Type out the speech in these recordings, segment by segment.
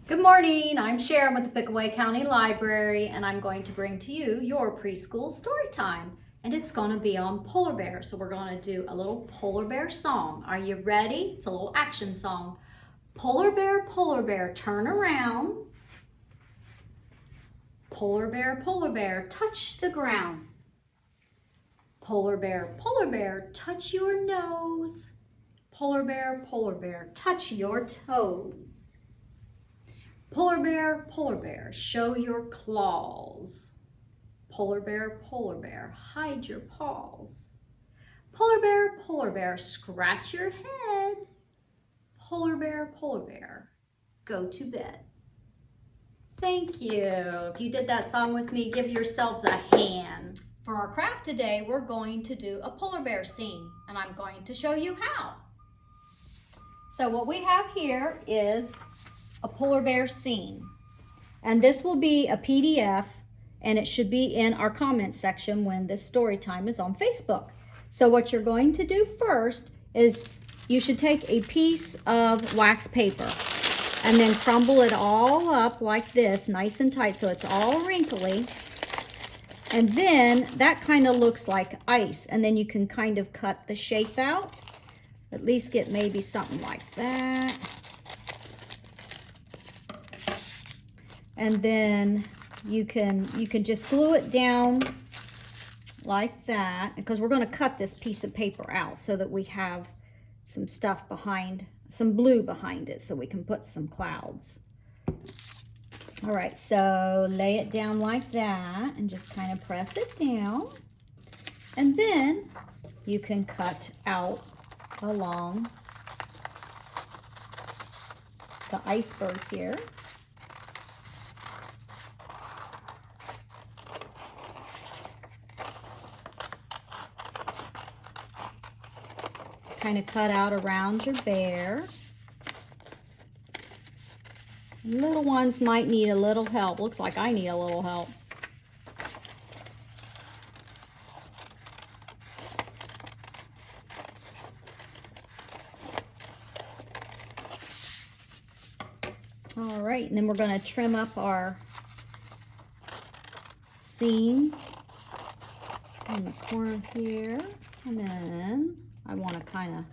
Good morning, I'm Sharon with the Pickaway County Library, and I'm going to bring to you your preschool story time. And it's going to be on polar bears, so we're going to do a little polar bear song. Are you ready? It's a little action song. Polar bear, turn around. Polar bear, touch the ground. Polar bear, touch your nose. Polar bear, touch your toes. Polar bear, show your claws. Polar bear, hide your paws. Polar bear, scratch your head. Polar bear, go to bed. Thank you. If you did that song with me, give yourselves a hand. For our craft today, we're going to do a polar bear scene, and I'm going to show you how. So what we have here is a polar bear scene, and this will be a PDF, and it should be in our comments section when this story time is on Facebook. So what you're going to do first is you should take a piece of wax paper and then crumble it all up like this, nice and tight, so it's all wrinkly. And then that kind of looks like ice, and then you can kind of cut the shape out, at least get maybe something like that. And then you can just glue it down like that, because we're going to cut this piece of paper out so that we have some stuff behind, some blue behind it, so we can put some clouds. All right, so lay it down like that and just kind of press it down. And then you can cut out along the iceberg here. Kind of cut out around your bear. Little ones might need a little help. Looks like I need a little help. All right, and then we're going to trim up our seam in the corner here, and then I want to kind of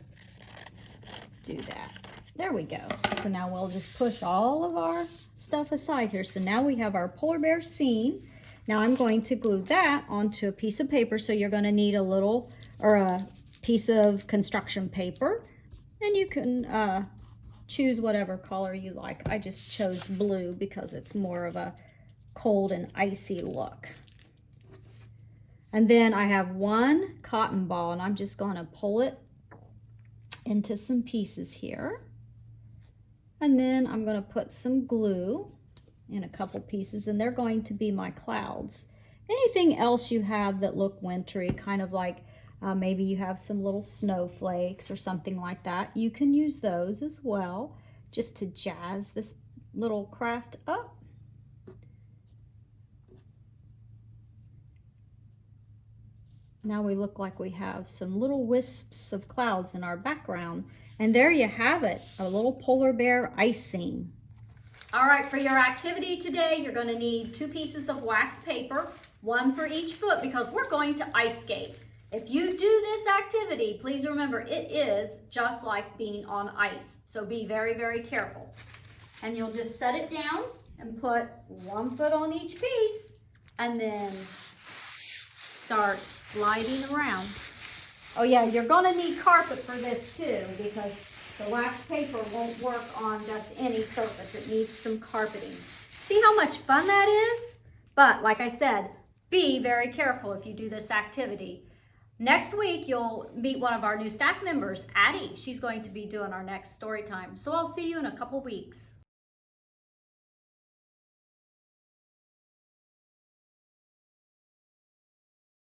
do that. There we go. So now we'll just push all of our stuff aside here. So now we have our polar bear scene. Now I'm going to glue that onto a piece of paper. So you're going to need a little, or a piece of construction paper. And you can choose whatever color you like. I just chose blue because it's more of a cold and icy look. And then I have one cotton ball, and I'm just going to pull it into some pieces here. And then I'm going to put some glue in a couple pieces, and they're going to be my clouds. Anything else you have that look wintry, kind of like maybe you have some little snowflakes or something like that, you can use those as well, just to jazz this little craft up. Now we look like we have some little wisps of clouds in our background. And there you have it, a little polar bear ice scene. All right, for your activity today, you're going to need 2 pieces of wax paper, 1 for each foot, because we're going to ice skate. If you do this activity, please remember it is just like being on ice. So be very, very careful. And you'll just set it down and put 1 foot on each piece, and then start sliding around. Oh yeah, you're going to need carpet for this too, because the wax paper won't work on just any surface. It needs some carpeting. See how much fun that is? But like I said, be very careful if you do this activity. Next week, you'll meet one of our new staff members, Addie. She's going to be doing our next story time. So I'll see you in a couple weeks.